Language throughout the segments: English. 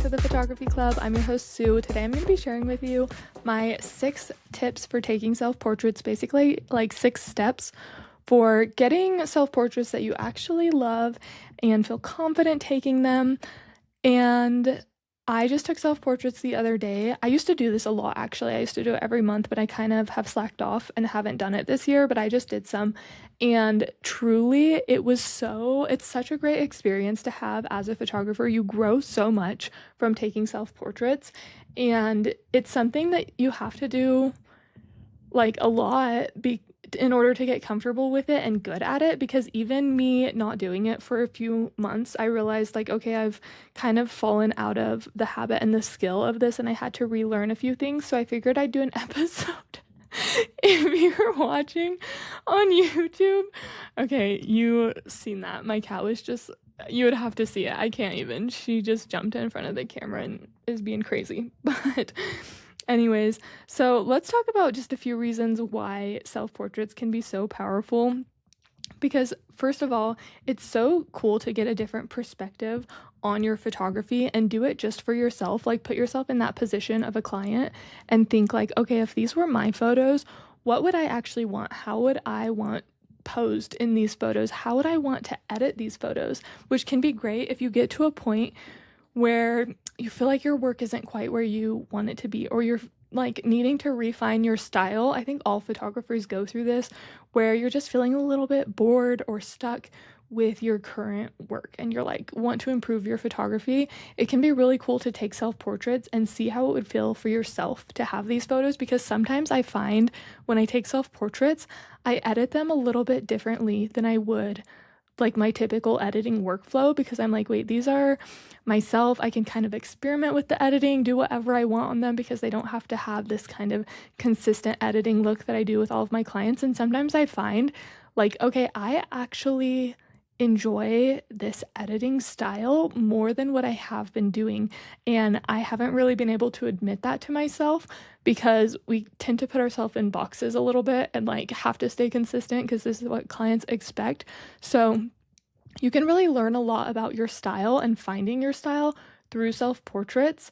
to the Photography Club. I'm your host, Sue. Today I'm going to be sharing with you my 6 tips for taking self-portraits, basically like 6 steps for getting self-portraits that you actually love and feel confident taking them. And I just took self-portraits the other day. I used to do this a lot, actually. I used to do it every month, but I kind of have slacked off and haven't done it this year, but I just did some. And truly, it's such a great experience to have as a photographer. You grow so much from taking self-portraits, and it's something that you have to do like a lot in order to get comfortable with it and good at it, because even me not doing it for a few months, I realized like, okay, I've kind of fallen out of the habit and the skill of this, and I had to relearn a few things. So I figured I'd do an episode. If you're watching on YouTube, okay, you seen that. My cat was just, you would have to see it. I can't even. She just jumped in front of the camera and is being crazy. But anyways, so let's talk about just a few reasons why self-portraits can be so powerful. Because first of all, it's so cool to get a different perspective on your photography and do it just for yourself. Like, put yourself in that position of a client and think like, okay, if these were my photos, what would I actually want? How would I want posed in these photos? How would I want to edit these photos? Which can be great if you get to a point where you feel like your work isn't quite where you want it to be, or you're like needing to refine your style. I think all photographers go through this, where you're just feeling a little bit bored or stuck with your current work and you're like, want to improve your photography. It can be really cool to take self-portraits and see how it would feel for yourself to have these photos, because sometimes I find when I take self-portraits, I edit them a little bit differently than I would like my typical editing workflow, because I'm like, wait, these are myself. I can kind of experiment with the editing, do whatever I want on them, because they don't have to have this kind of consistent editing look that I do with all of my clients. And sometimes I find like, okay, I actually enjoy this editing style more than what I have been doing. And I haven't really been able to admit that to myself, because we tend to put ourselves in boxes a little bit and like have to stay consistent because this is what clients expect. So you can really learn a lot about your style and finding your style through self-portraits.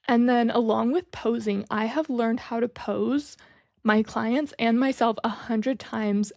And then along with posing, I have learned how to pose my clients and myself 100 times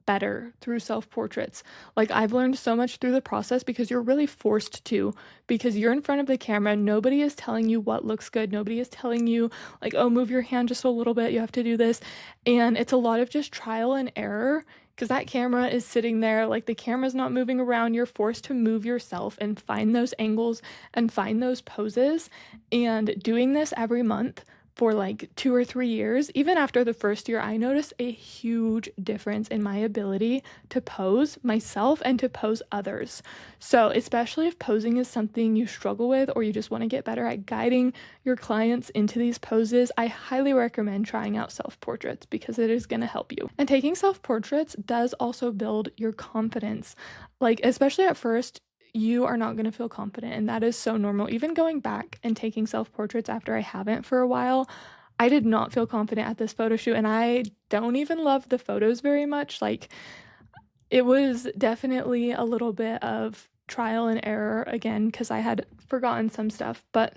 better through self-portraits. Like, I've learned so much through the process, because you're really forced to, because you're in front of the camera. Nobody is telling you what looks good. Nobody is telling you like, oh, move your hand just a little bit, you have to do this. And it's a lot of just trial and error, because that camera is sitting there, like the camera's not moving around. You're forced to move yourself and find those angles and find those poses. And doing this every month for like 2 or 3 years, even after the first year, I noticed a huge difference in my ability to pose myself and to pose others. So especially if posing is something you struggle with, or you just want to get better at guiding your clients into these poses, I highly recommend trying out self-portraits, because it is going to help you. And taking self-portraits does also build your confidence. Like, especially at first, you are not going to feel confident, and that is so normal. Even going back and taking self-portraits after I haven't for a while, I did not feel confident at this photo shoot, and I don't even love the photos very much. Like, it was definitely a little bit of trial and error again, because I had forgotten some stuff. But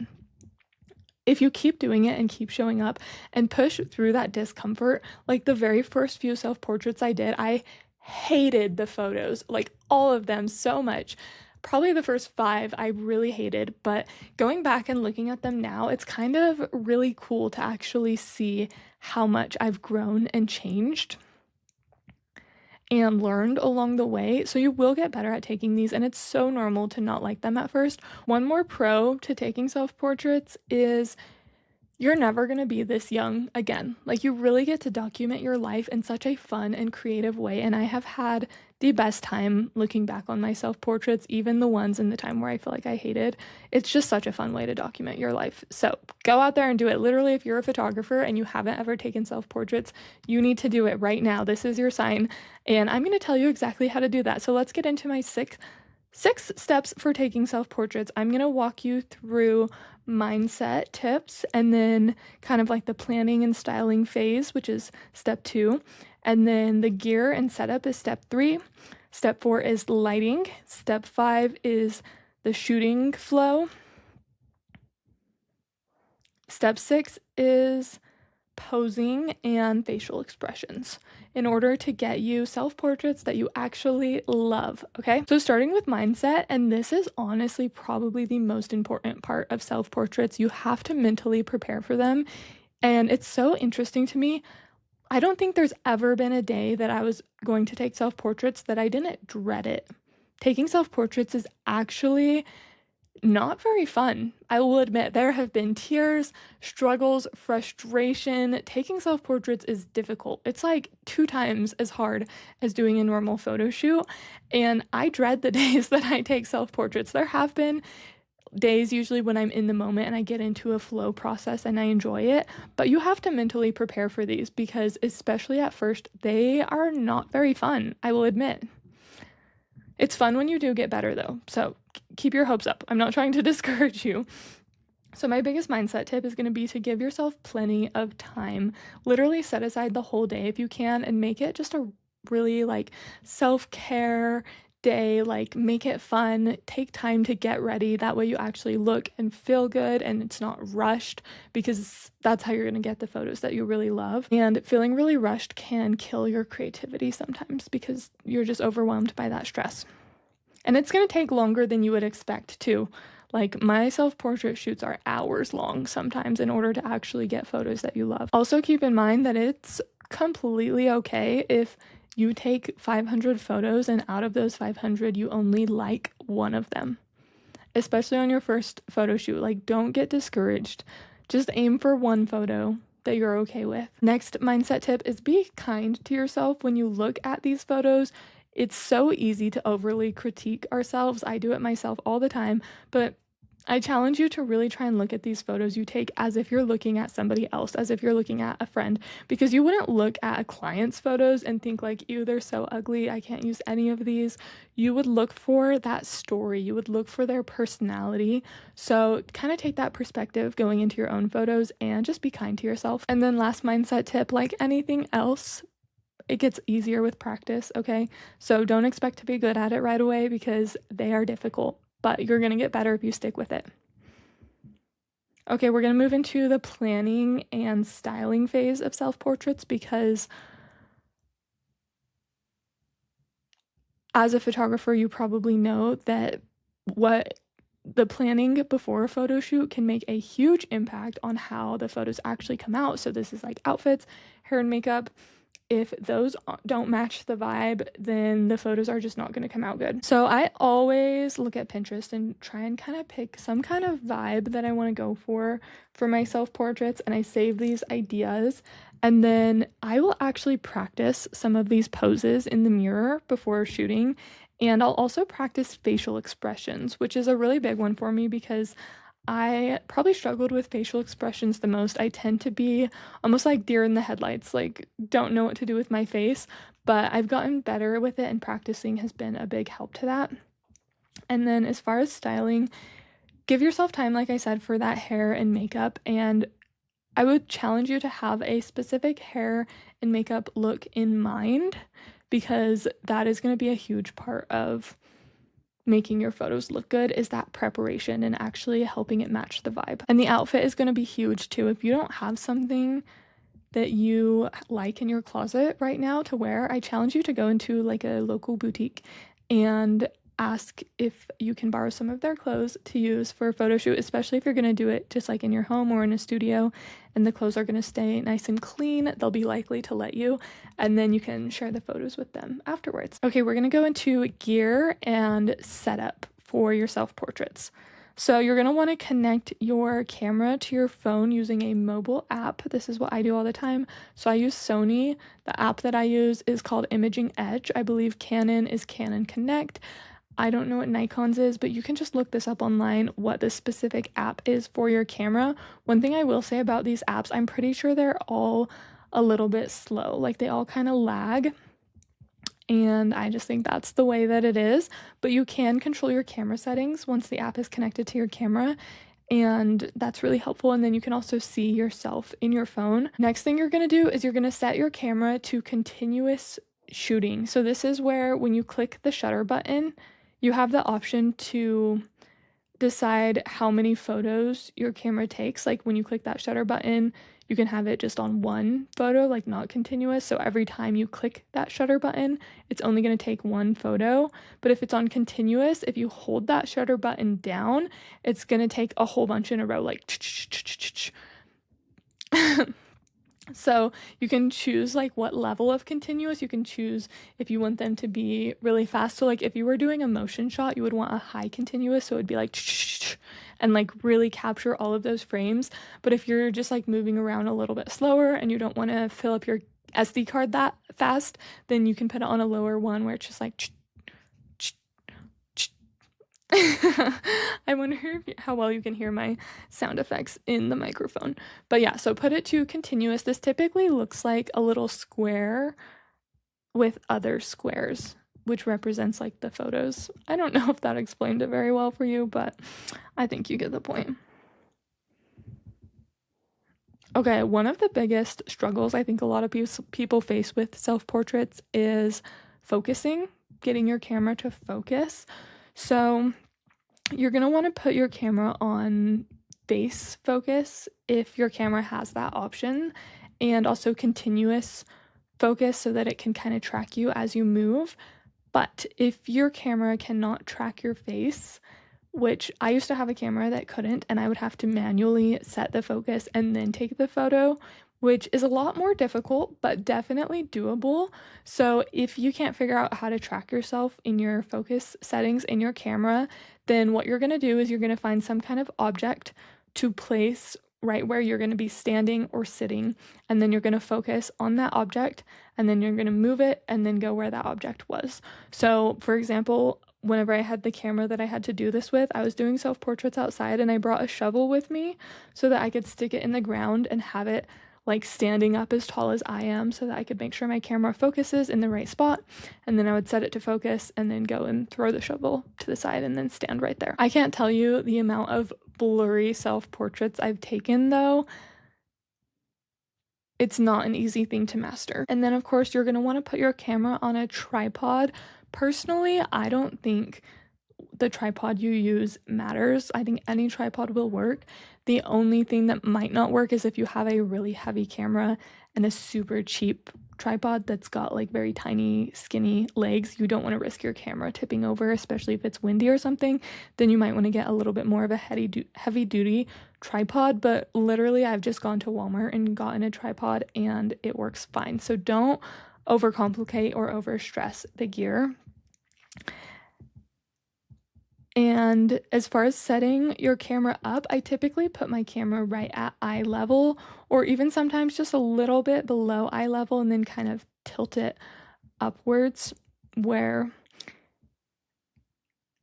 if you keep doing it and keep showing up and push through that discomfort, like the very first few self-portraits I did, I hated the photos, like all of them, so much. Probably the first 5 I really hated, but going back and looking at them now, it's kind of really cool to actually see how much I've grown and changed and learned along the way. So you will get better at taking these, and it's so normal to not like them at first. One more pro to taking self-portraits is you're never going to be this young again. Like, you really get to document your life in such a fun and creative way. And I have had the best time looking back on my self-portraits, even the ones in the time where I feel like I hated. It's just such a fun way to document your life. So go out there and do it. Literally, if you're a photographer and you haven't ever taken self-portraits, you need to do it right now. This is your sign. And I'm going to tell you exactly how to do that. So let's get into my 6 steps for taking self-portraits. I'm going to walk you through mindset tips, and then kind of like the planning and styling phase, which is step 2. And then the gear and setup is step 3. Step 4 is lighting. Step 5 is the shooting flow. Step 6 is posing and facial expressions in order to get you self-portraits that you actually love, okay? So starting with mindset, and this is honestly probably the most important part of self-portraits. You have to mentally prepare for them. And it's so interesting to me. I don't think there's ever been a day that I was going to take self-portraits that I didn't dread it. Taking self-portraits is actually not very fun. I will admit there have been tears, struggles, frustration. Taking self-portraits is difficult. It's like 2 times as hard as doing a normal photo shoot, and I dread the days that I take self-portraits. There have been days usually when I'm in the moment and I get into a flow process and I enjoy it, but you have to mentally prepare for these because especially at first, they are not very fun, I will admit. It's fun when you do get better though, so keep your hopes up. I'm not trying to discourage you. So my biggest mindset tip is going to be to give yourself plenty of time. Literally set aside the whole day if you can and make it just a really like self-care day. Like make it fun. Take time to get ready. That way you actually look and feel good and it's not rushed, because that's how you're going to get the photos that you really love. And feeling really rushed can kill your creativity sometimes because you're just overwhelmed by that stress. And it's going to take longer than you would expect too. Like my self-portrait shoots are hours long sometimes in order to actually get photos that you love. Also keep in mind that it's completely okay if you take 500 photos and out of those 500 you only like one of them. Especially on your first photo shoot, like don't get discouraged. Just aim for one photo that you're okay with. Next mindset tip is be kind to yourself when you look at these photos. It's so easy to overly critique ourselves. I do it myself all the time, but I challenge you to really try and look at these photos you take as if you're looking at somebody else, as if you're looking at a friend, because you wouldn't look at a client's photos and think like, ew, they're so ugly, I can't use any of these. You would look for that story. You would look for their personality. So kind of take that perspective going into your own photos and just be kind to yourself. And then last mindset tip, like anything else, it gets easier with practice, okay? So don't expect to be good at it right away because they are difficult, but you're going to get better if you stick with it. Okay, we're going to move into the planning and styling phase of self-portraits because as a photographer, you probably know that what the planning before a photo shoot can make a huge impact on how the photos actually come out. So this is like outfits, hair and makeup. If those don't match the vibe, then the photos are just not going to come out good. So I always look at Pinterest and try and kind of pick some kind of vibe that I want to go for my self-portraits, and I save these ideas, and then I will actually practice some of these poses in the mirror before shooting, and I'll also practice facial expressions, which is a really big one for me because I probably struggled with facial expressions the most. I tend to be almost like deer in the headlights, like don't know what to do with my face, but I've gotten better with it and practicing has been a big help to that. And then as far as styling, give yourself time, like I said, for that hair and makeup, and I would challenge you to have a specific hair and makeup look in mind because that is going to be a huge part of making your photos look good, is that preparation and actually helping it match the vibe. And the outfit is going to be huge too. If you don't have something that you like in your closet right now to wear, I challenge you to go into like a local boutique and ask if you can borrow some of their clothes to use for a photo shoot, especially if you're going to do it just like in your home or in a studio and the clothes are going to stay nice and clean. They'll be likely to let you, and then you can share the photos with them afterwards. Okay, we're going to go into gear and setup for your self-portraits. So you're going to want to connect your camera to your phone using a mobile app. This is what I do all the time. So I use Sony. The app that I use is called Imaging Edge. I believe Canon is Canon Connect. I don't know what Nikon's is, but you can just look this up online, what the specific app is for your camera. One thing I will say about these apps, I'm pretty sure they're all a little bit slow. Like they all kind of lag. And I just think that's the way that it is. But you can control your camera settings once the app is connected to your camera. And that's really helpful. And then you can also see yourself in your phone. Next thing you're going to do is you're going to set your camera to continuous shooting. So this is where when you click the shutter button, you have the option to decide how many photos your camera takes. Like when you click that shutter button, you can have it just on one photo, like not continuous. So every time you click that shutter button, it's only going to take one photo. But if it's on continuous, if you hold that shutter button down, it's going to take a whole bunch in a row, like So you can choose like what level of continuous. You can choose if you want them to be really fast. So like if you were doing a motion shot, you would want a high continuous, so it'd be like and like really capture all of those frames. But if you're just like moving around a little bit slower and you don't want to fill up your SD card that fast, then you can put it on a lower one where it's just like I wonder how well you can hear my sound effects in the microphone. But yeah, so put it to continuous. This typically looks like a little square with other squares, which represents like the photos. I don't know if that explained it very well for you, but I think you get the point. Okay, one of the biggest struggles I think a lot of people face with self-portraits is focusing, getting your camera to focus. So you're going to want to put your camera on face focus if your camera has that option, and also continuous focus so that it can kind of track you as you move. But if your camera cannot track your face, which I used to have a camera that couldn't, and I would have to manually set the focus and then take the photo, which is a lot more difficult, but definitely doable. So if you can't figure out how to track yourself in your focus settings in your camera, then what you're going to do is you're going to find some kind of object to place right where you're going to be standing or sitting, and then you're going to focus on that object, and then you're going to move it and then go where that object was. So for example, whenever I had the camera that I had to do this with, I was doing self-portraits outside, and I brought a shovel with me so that I could stick it in the ground and have it like standing up as tall as I am so that I could make sure my camera focuses in the right spot, and then I would set it to focus and then go and throw the shovel to the side and then stand right there. I can't tell you the amount of blurry self-portraits I've taken though. It's not an easy thing to master. And then of course you're going to want to put your camera on a tripod. Personally, I don't think the tripod you use matters. I think any tripod will work. The only thing that might not work is if you have a really heavy camera and a super cheap tripod that's got like very tiny skinny legs. You don't want to risk your camera tipping over, especially if it's windy or something. Then you might want to get a little bit more of a heavy duty tripod. But literally I've just gone to Walmart and gotten a tripod and it works fine. So don't overcomplicate or overstress the gear. And as far as setting your camera up, I typically put my camera right at eye level, or even sometimes just a little bit below eye level, and then kind of tilt it upwards where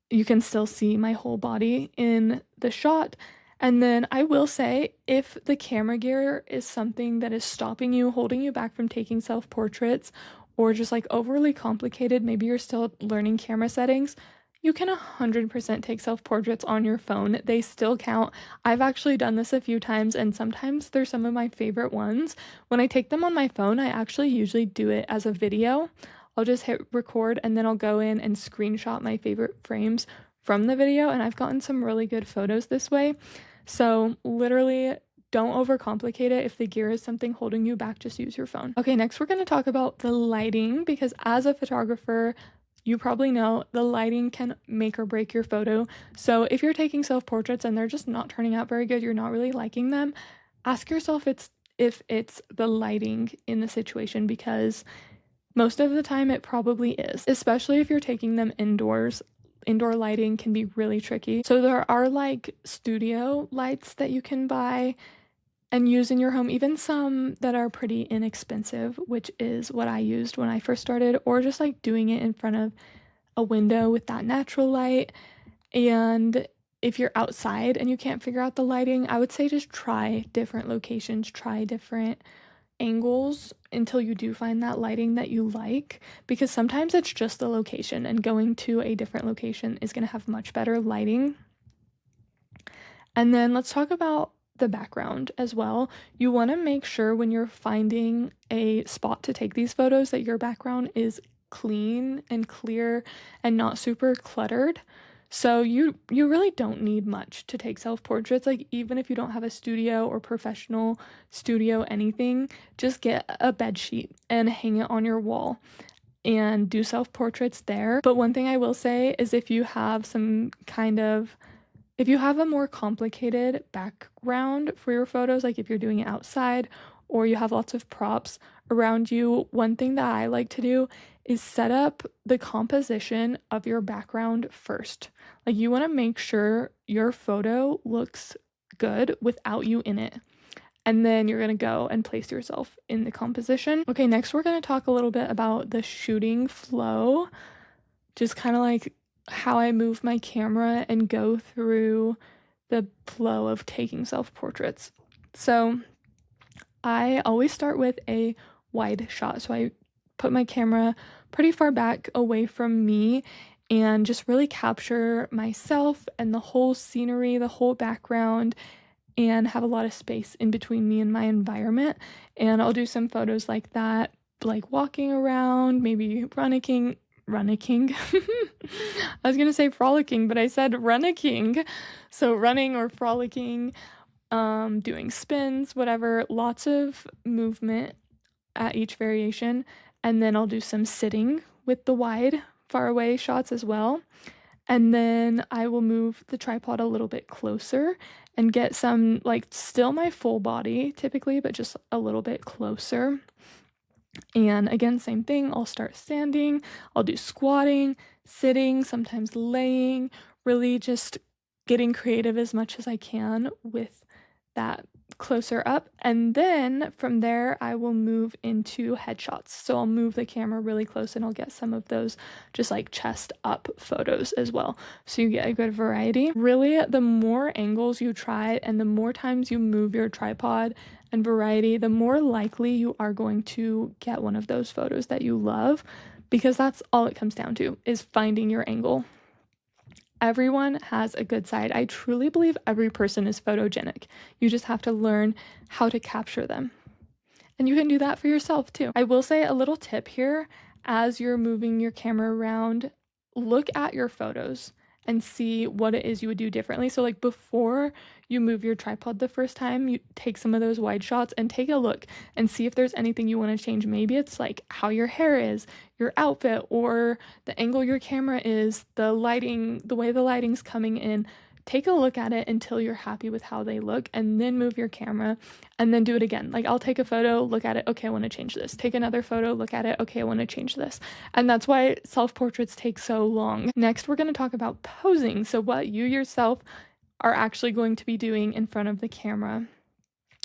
you can still see my whole body in the shot. And then I will say, if the camera gear is something that is stopping you, holding you back from taking self-portraits, or just like overly complicated, maybe you're still learning camera settings, you can 100% take self-portraits on your phone. They still count. I've actually done this a few times, and sometimes they're some of my favorite ones. When I take them on my phone, I actually usually do it as a video. I'll just hit record and then I'll go in and screenshot my favorite frames from the video, and I've gotten some really good photos this way. So literally, don't overcomplicate it. If the gear is something holding you back, just use your phone. Okay, next we're going to talk about the lighting, because as a photographer, you probably know the lighting can make or break your photo. So if you're taking self-portraits and they're just not turning out very good, you're not really liking them, ask yourself if it's the lighting in the situation, because most of the time it probably is, especially if you're taking them indoors. Indoor lighting can be really tricky. So there are like studio lights that you can buy and use in your home, even some that are pretty inexpensive, which is what I used when I first started, or just like doing it in front of a window with that natural light. And if you're outside and you can't figure out the lighting, I would say just try different locations, try different angles until you do find that lighting that you like, because sometimes it's just the location, and going to a different location is going to have much better lighting. And then let's talk about the background as well. You want to make sure when you're finding a spot to take these photos that your background is clean and clear and not super cluttered. So you really don't need much to take self-portraits. Like, even if you don't have a studio or professional studio, anything, just get a bed sheet and hang it on your wall and do self-portraits there. But one thing I will say is if you have a more complicated background for your photos, like if you're doing it outside or you have lots of props around you, one thing that I like to do is set up the composition of your background first. Like, you want to make sure your photo looks good without you in it. And then you're going to go and place yourself in the composition. Okay, next we're going to talk a little bit about the shooting flow, just kind of like how I move my camera and go through the flow of taking self-portraits. So I always start with a wide shot. So I put my camera pretty far back away from me and just really capture myself and the whole scenery, the whole background, and have a lot of space in between me and my environment. And I'll do some photos like that, like walking around, maybe running. I was gonna say frolicking, but I said running. So running or frolicking, doing spins, whatever, lots of movement at each variation. And then I'll do some sitting with the wide, far away shots as well. And then I will move the tripod a little bit closer and get some, like, still my full body typically, but just a little bit closer. And again, same thing, I'll start standing, I'll do squatting, sitting, sometimes laying, really just getting creative as much as I can with that closer up. And then from there, I will move into headshots. So I'll move the camera really close and I'll get some of those just like chest up photos as well. So you get a good variety. Really, the more angles you try and the more times you move your tripod and variety, the more likely you are going to get one of those photos that you love, because that's all it comes down to, is finding your angle. Everyone has a good side. I truly believe every person is photogenic. You just have to learn how to capture them. And you can do that for yourself too. I will say a little tip here: as you're moving your camera around, look at your photos and see what it is you would do differently. So like before you move your tripod the first time, you take some of those wide shots and take a look and see if there's anything you want to change. Maybe it's like how your hair is, your outfit, or the angle your camera is, the lighting, the way the lighting's coming in. Take a look at it until you're happy with how they look, and then move your camera and then do it again. Like, I'll take a photo, look at it, okay, I want to change this. Take another photo, look at it, okay, I want to change this. And that's why self-portraits take so long. Next, we're going to talk about posing. So what you yourself are actually going to be doing in front of the camera.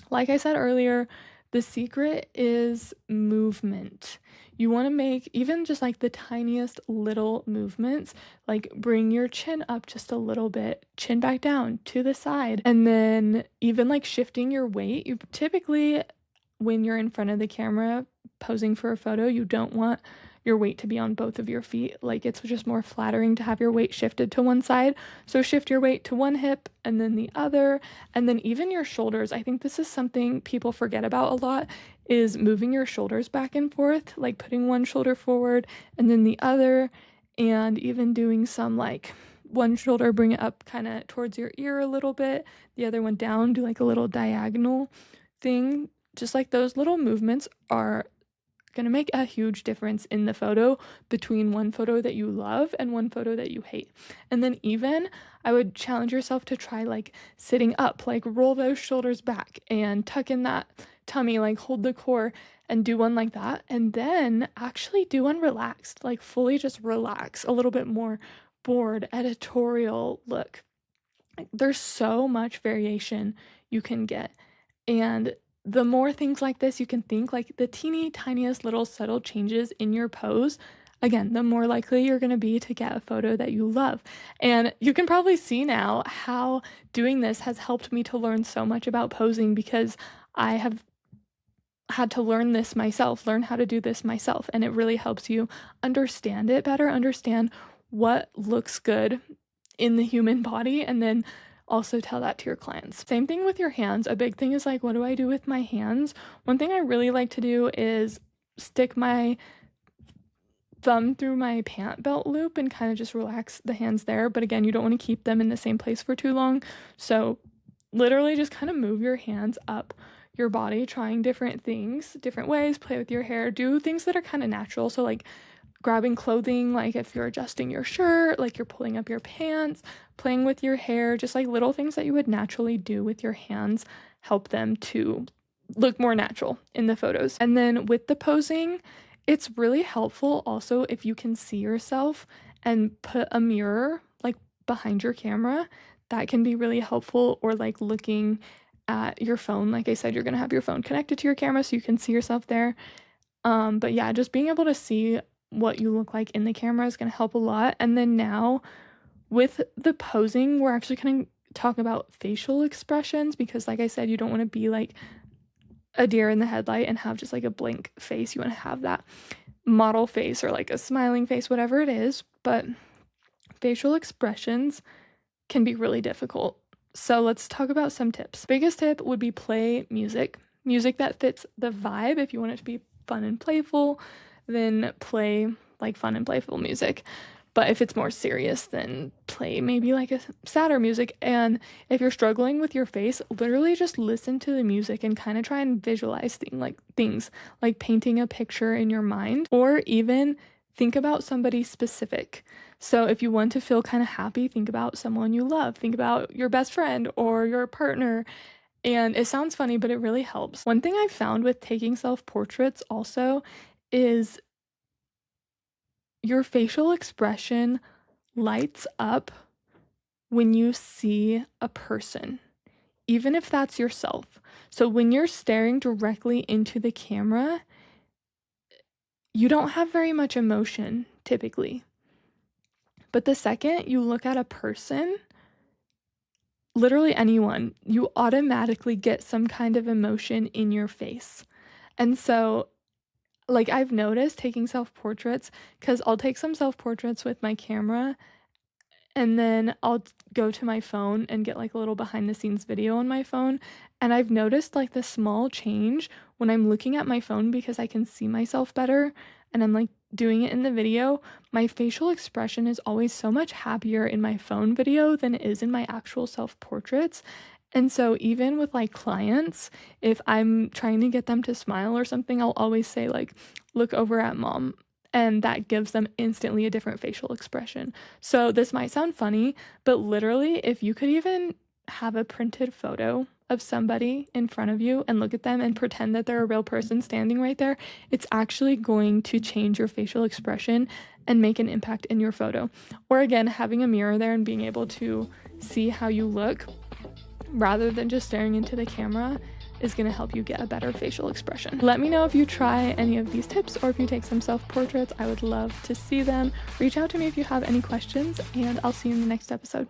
Like I said earlier, the secret is movement. You want to make even just like the tiniest little movements, like bring your chin up just a little bit, chin back down to the side, and then even like shifting your weight. You typically, when you're in front of the camera posing for a photo, you don't want your weight to be on both of your feet. Like, it's just more flattering to have your weight shifted to one side. So shift your weight to one hip and then the other, and then even your shoulders. I think this is something people forget about a lot, is moving your shoulders back and forth, like putting one shoulder forward and then the other, and even doing some like one shoulder, bring it up kind of towards your ear a little bit, the other one down, do like a little diagonal thing. Just like those little movements are going to make a huge difference in the photo between one photo that you love and one photo that you hate. And then even I would challenge yourself to try like sitting up, like roll those shoulders back and tuck in that tummy, like hold the core and do one like that. And then actually do one relaxed, like fully just relax, a little bit more bored, editorial look. There's so much variation you can get. And the more things like this you can think, like the teeny tiniest little subtle changes in your pose, again, the more likely you're going to be to get a photo that you love. And you can probably see now how doing this has helped me to learn so much about posing, because I have had to learn this myself, learn how to do this myself. And it really helps you understand it better, understand what looks good in the human body, and then also tell that to your clients. Same thing with your hands. A big thing is like, what do I do with my hands? One thing I really like to do is stick my thumb through my pant belt loop and kind of just relax the hands there. But again, you don't want to keep them in the same place for too long. So literally just kind of move your hands up your body, trying different things, different ways, play with your hair, do things that are kind of natural. So like grabbing clothing, like if you're adjusting your shirt, like you're pulling up your pants, playing with your hair, just like little things that you would naturally do with your hands help them to look more natural in the photos. And then with the posing, it's really helpful also if you can see yourself and put a mirror like behind your camera. That can be really helpful, or like looking at your phone. Like I said, you're going to have your phone connected to your camera so you can see yourself there. But yeah, just being able to see what you look like in the camera is going to help a lot. And then now with the posing, we're actually going to talk about facial expressions, because like I said, you don't want to be like a deer in the headlight and have just like a blank face. You want to have that model face or like a smiling face, whatever it is. But facial expressions can be really difficult. So let's talk about some tips. Biggest tip would be play music that fits the vibe. If you want it to be fun and playful, then play like fun and playful music. But if it's more serious, then play maybe like a sadder music. And if you're struggling with your face, literally just listen to the music and kind of try and visualize things like painting a picture in your mind, or even think about somebody specific. So if you want to feel kind of happy, think about someone you love. Think about your best friend or your partner. And it sounds funny, but it really helps. One thing I've found with taking self-portraits also is your facial expression lights up when you see a person, even if that's yourself. So when you're staring directly into the camera, you don't have very much emotion typically. But the second you look at a person, literally anyone, you automatically get some kind of emotion in your face. And so like I've noticed taking self-portraits, because I'll take some self-portraits with my camera and then I'll go to my phone and get like a little behind the scenes video on my phone. And I've noticed like the small change when I'm looking at my phone, because I can see myself better and I'm like doing it in the video. My facial expression is always so much happier in my phone video than it is in my actual self-portraits. And so even with like clients, if I'm trying to get them to smile or something, I'll always say like, look over at mom. And that gives them instantly a different facial expression. So this might sound funny, but literally if you could even have a printed photo of somebody in front of you and look at them and pretend that they're a real person standing right there, it's actually going to change your facial expression and make an impact in your photo. Or again, having a mirror there and being able to see how you look rather than just staring into the camera is going to help you get a better facial expression. Let me know if you try any of these tips or if you take some self-portraits. I would love to see them. Reach out to me if you have any questions, and I'll see you in the next episode.